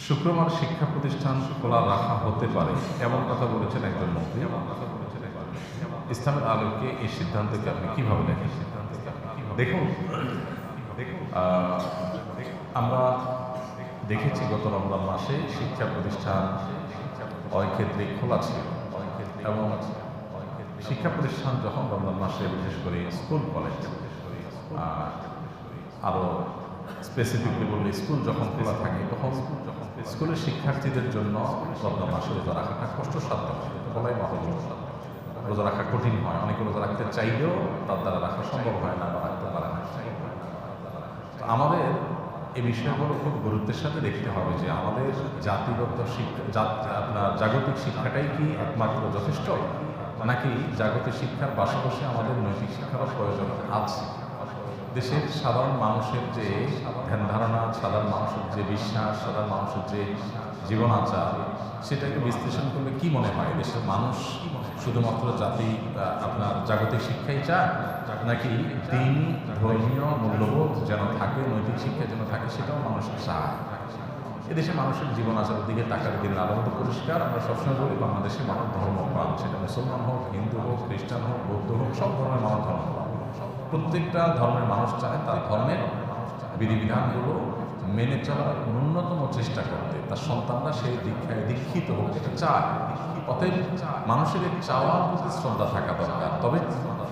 শুক্রবার শিক্ষা প্রতিষ্ঠান খোলা রাখা হতে পারে এমন কথা বলেছেন একজন মন্ত্রী। ইসলামের আলোকে এই সিদ্ধান্তকে আপনি কিভাবে দেখেন? দেখুন, আহ, আমরা দেখেছি গত রমজান মাসে শিক্ষা প্রতিষ্ঠান অনেক ক্ষেত্রে খোলা ছিল এবং শিক্ষা প্রতিষ্ঠান যখন রমজান মাসে বিশেষ করে স্কুল কলেজ আরও স্পেসিফিকলি বললে স্কুল যখন খোলা থাকে তখন স্কুলের শিক্ষার্থীদের জন্য রমজান মাসে রোজা রাখাটা কষ্টসাধ্য হয়, বলাই বাহুল্য। রোজা রাখা কঠিন হয়, অনেকে রোজা রাখতে চাইলেও তার দ্বারা রাখা সম্ভব হয় না বা রাখতে পারে না। তো আমাদের এই বিষয়গুলো খুব গুরুত্বের সাথে দেখতে হবে যে আমাদের জাতিগত শিক্ষা আপনার জাগতিক শিক্ষাটাই কি একমাত্র যথেষ্ট, নাকি জাগতিক শিক্ষার পাশাপাশি আমাদের নৈতিক শিক্ষারও প্রয়োজন আছে। দেশের সাধারণ মানুষের যে ধ্যান ধারণা, সাধারণ মানুষের যে বিশ্বাস, সাধারণ মানুষের যে জীবন আচার, সেটাকে বিশ্লেষণ করলে কি মনে হয় দেশের মানুষ শুধুমাত্র আপনার জাগতিক শিক্ষাই চায়, নাকি দিন ধর্মীয় মূল্যবোধ যেন থাকে, নৈতিক শিক্ষা যেন থাকে, সেটাও মানুষ চায়। এদেশে মানুষের জীবন আচারের দিকে তাকার দিন আলাদা পরিষ্কার। আমরা সবসময় বলি বাংলাদেশের মানুষ ধর্মপ্রাণ, সেটা মুসলমান হোক, হিন্দু হোক, খ্রিস্টান হোক, বৌদ্ধ হোক, সব ধর্মের মানুষ ধর্মপ্রাণ। প্রত্যেকটা ধর্মের মানুষ চায় তার ধর্মের বিধিবিধানগুলো মেনে চলার ন্যূনতম চেষ্টা করতে, তার সন্তানরা সেই দীক্ষায় দীক্ষিত হোক, এটা চায়। অতএব মানুষের এই চাওয়ার প্রতি শ্রদ্ধা থাকা দরকার। তবে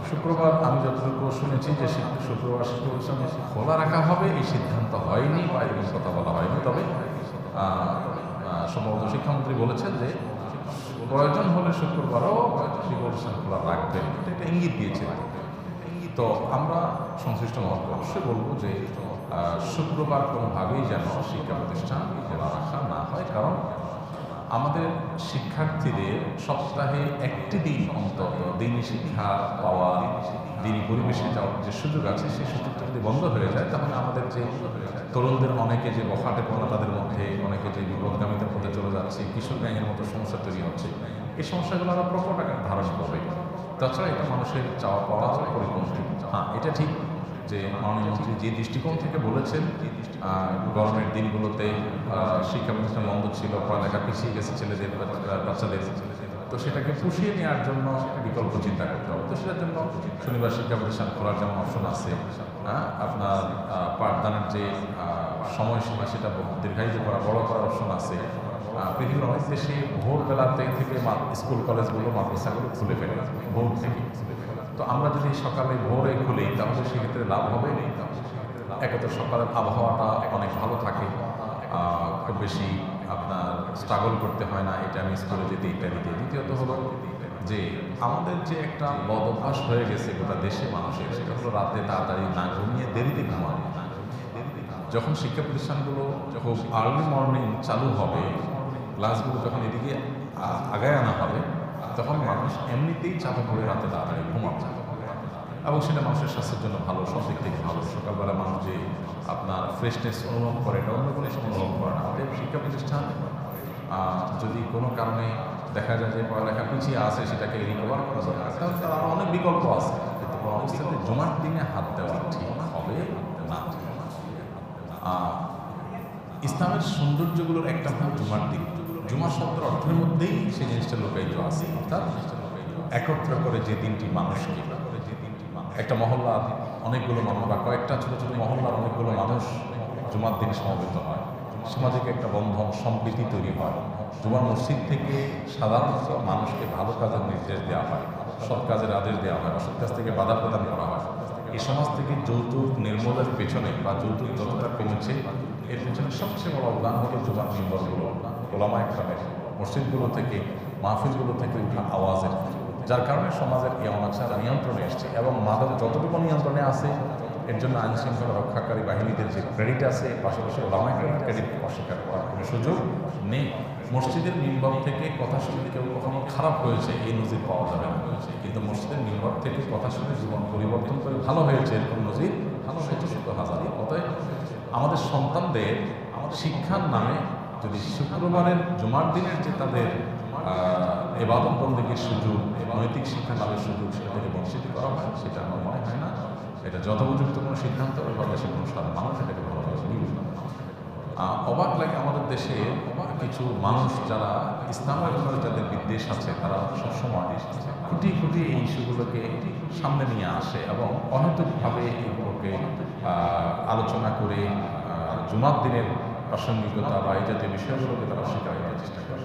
শুক্রবার আমি যতটুকু শুনেছি যে শুক্রবার শিক্ষা প্রতিষ্ঠান খোলা রাখা হবে এই সিদ্ধান্ত হয়নি বা এরকম কথা বলা হয়নি। তবে সম্ভবত শিক্ষামন্ত্রী বলেছেন যে প্রয়োজন হলে শুক্রবারও শিক্ষা প্রতিষ্ঠান খোলা রাখবেন, এটা ইঙ্গিত দিয়েছিলেন। তো আমরা সংশ্লিষ্ট মহলকে অবশ্যই বলবো যে শুক্রবার কোনোভাবেই যেন শিক্ষা প্রতিষ্ঠান খোলা রাখা না হয়, কারণ আমাদের শিক্ষার্থীদের সপ্তাহে একটি দিন অন্তত দিনী শিক্ষা পাওয়া, দিনী পরিবেশে যাওয়ার যে সুযোগ আছে, সেই সুযোগটা যদি বন্ধ হয়ে যায় তাহলে আমাদের যে তরুণদের অনেকে যে বখাটে পড়া, তাদের মধ্যে অনেকে যে বিপদগামিতার পথে চলে যাচ্ছে, কিশোর গ্যাংয়ের মতো সমস্যা তৈরি হচ্ছে, এই সমস্যাগুলো আরও প্রকট আকার ধারণ করবে। তাছাড়া এটা মানুষের চাওয়া পাওয়া পরিপন্থী। হ্যাঁ, এটা ঠিক যে মাননীয় মন্ত্রী যে দৃষ্টিকোণ থেকে বলেছেন গরমের দিনগুলোতে শিক্ষা প্রতিষ্ঠান বন্ধ ছিল, পড়ালেখা পিছিয়ে গেছে ছেলেদের বাচ্চাদের, তো সেটাকে পুষিয়ে নেওয়ার জন্য বিকল্প চিন্তা করতে হবে। তো সেটার জন্য শনিবার শিক্ষা প্রতিষ্ঠান খোলার যেমন অপশন আছে, আপনার পাঠদানের যে সময়সীমা সেটা দীর্ঘায়িত করা, বড় করার অপশন আছে। পৃথিবীর অনেক দেশে ভোরবেলা থেকে স্কুল কলেজগুলো, মাদ্রাসাগুলো খুলে ফেলে ভোর থেকে। তো আমরা যদি সকালে ভোরে খুলি তাহলে সেক্ষেত্রে লাভ হবে। একে তো সকালের আবহাওয়াটা অনেক ভালো থাকে, খুব বেশি আপনার স্ট্রাগল করতে হয় না এটা আমি স্কুলে যেতে ইত্যাদিতে। দ্বিতীয়ত হলো যে আমাদের যে একটা বদ অভ্যাস হয়ে গেছে গোটা দেশে মানুষের, সেটা হলো রাতে তাড়াতাড়ি না ঘুমিয়ে দেরিতে ঘুমানো। যখন শিক্ষা প্রতিষ্ঠানগুলো খুব আর্লি মর্নিং চালু হবে, ক্লাসগুলো যখন এদিকে আগায় আনা হবে, তখন মানুষ এমনিতেই চাপা পড়ে রাতে তাড়াতাড়ি ঘুমাবে এবং সেটা মানুষের স্বাস্থ্যের জন্য ভালো, সব দিক থেকে ভালো। সকালবেলা মানুষ যে আপনার ফ্রেশনেস অনুভব করে, এটা অন্য কোনো সময় অনুভব করে না। অতএব শিক্ষা প্রতিষ্ঠান যদি কোনো কারণে দেখা যায় যে পড়ালেখা পিছিয়ে আসে, সেটাকে রিকভার করা দরকার, তাহলে তার আরও অনেক বিকল্প আছে। কিন্তু কোনো অবস্থাতে জুমার দিনে হাত দেওয়া ঠিক হবে না। ইসলামের সৌন্দর্যগুলোর একটা হল জুমার দিন। জুমার শব্দের অর্থের মধ্যেই সেই জিনিসটা লুকায়িত আছে, অর্থাৎ একত্র করে যে দিনটি মানুষকে, একটা মহল্লার অনেকগুলো মানুষ বা কয়েকটা ছোটো ছোটো মহল্লার অনেকগুলো মানুষ জুমার দিন সমবেত হয়, সামাজিক একটা বন্ধন সম্প্রীতি তৈরি হয়। জুমার মসজিদ থেকে সাধারণত মানুষকে ভালো কাজের নির্দেশ দেওয়া হয়, সৎ কাজের আদেশ দেওয়া হয়, অসৎ কাজ থেকে বাধা প্রদান করা হয়। এই সমাজ থেকে যৌতুক নির্মূলের পেছনে বা যৌতুক যতটা কমেছে এর পেছনে সবচেয়ে বড় অবদান হলো জুমার মিম্বরগুলো, ওলামা একরামের, মসজিদগুলো থেকে, মাহফিলগুলো থেকে উঠা আওয়াজের, যার কারণে সমাজের এই অনাচার নিয়ন্ত্রণে এসছে। এবং মাদক যতটুকু নিয়ন্ত্রণে আছে এর জন্য আইন শৃঙ্খলা রক্ষাকারী বাহিনীদের যে ক্রেডিট আছে, পাশাপাশি ওলামা একরামের ক্রেডিট অস্বীকার করার কোনো সুযোগ নেই। মসজিদের মিম্বর থেকে কথা শুনে কেউ কখনো খারাপ হয়েছে এই নজির পাওয়া যাবে না, কিন্তু মসজিদের মিম্বর থেকে কথা শুনে জীবন পরিবর্তন করে ভালো হয়েছে এরকম নজির শত শত হাজারই। অতএব আমাদের সন্তানদের শিক্ষার নামে যদি শুক্রবারের জুমার দিনের যে তাদের ইবাদত বন্দেগীর সুযোগ, নৈতিক শিক্ষা লাভের সুযোগ, সেটা থেকে বঞ্চিত করা হয়, সেটা আমার মনে হয় না এটা যথোপযুক্ত কোনো সিদ্ধান্ত বা দেশের কোনো সাধারণ মানুষ এটাকে ভালোভাবে নিবে। অবাক লাগে আমাদের দেশে কিছু মানুষ যারা ইসলামের ব্যাপারে যাদের বিদ্বেষ আছে তারা সবসময় খুঁটি খুঁটি এই ইস্যুগুলোকে সামনে নিয়ে আসে এবং অহেতুকভাবে এগুলোকে আলোচনা করে জুমার দিনের প্রাসঙ্গিকতা বা এই জাতীয় বিষয়গুলোকে তারা স্বীকার করার চেষ্টা করে।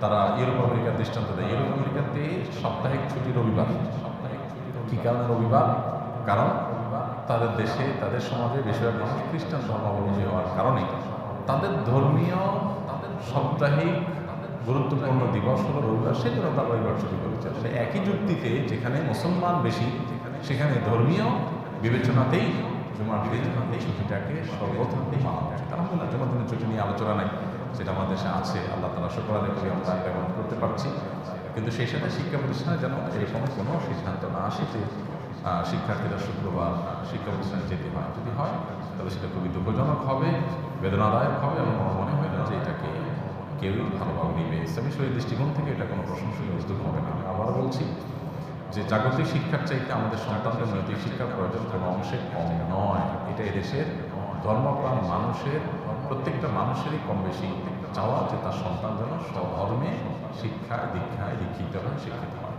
তারা ইউরোপ আমেরিকার দৃষ্টান্ত দেয়। ইউরোপ আমেরিকাতে সাপ্তাহিক ছুটি রবিবার। কী কারণে রবিবার? কারণ তাদের দেশে তাদের সমাজে বেশিরভাগ মানুষ খ্রিস্টান ধর্মাবলম্বী হওয়ার কারণে তাদের ধর্মীয় সাপ্তাহিক গুরুত্বপূর্ণ দিবস হলো রবিবার, সেই জন্য তারা রবিবার ছুটি করেছে। আসলে একই যুক্তিতে যেখানে মুসলমান বেশি সেখানে ধর্মীয় বিবেচনাতেই জুমার দিন এই ছুটিটাকে সর্বপ্রথম মানা উচিত। আলহামদুলিল্লাহ জুমার দিনের ছুটি নিয়ে আলোচনা নেই, সেটা আমাদের দেশে আছে, আল্লাহ তাআলা শুকর আদায় করি আমরা ব্যবহার করতে পারছি। কিন্তু সেই সাথে শিক্ষা প্রতিষ্ঠানে যেন এরকম কোনো সিদ্ধান্ত না আসে যে শিক্ষার্থীরা শুক্রবার শিক্ষা প্রতিষ্ঠানে যেতে হয়। যদি হয় তাহলে সেটা খুবই দুঃখজনক হবে, বেদনাদায়ক হবে এবং আমার মনে হয় না যে এটাকে কেউই ভালোভাবে নেবে। ইসলামী শরীর দৃষ্টিকোণ থেকে এটা কোনো প্রশংসনীয় উদ্যোগ হবে না। আমি আবারও বলছি যে জাগতিক শিক্ষার চাইতে আমাদের সন্তানদের নৈতিক শিক্ষার প্রয়োজন কোনো অংশে কম নয়। এটা এদেশের ধর্মপ্রাণ মানুষের প্রত্যেকটা মানুষেরই কম বেশি চাওয়া যে তার সন্তান যেন স্বধর্মে শিক্ষায় দীক্ষায় দীক্ষিত হয়, শিক্ষিত হয়।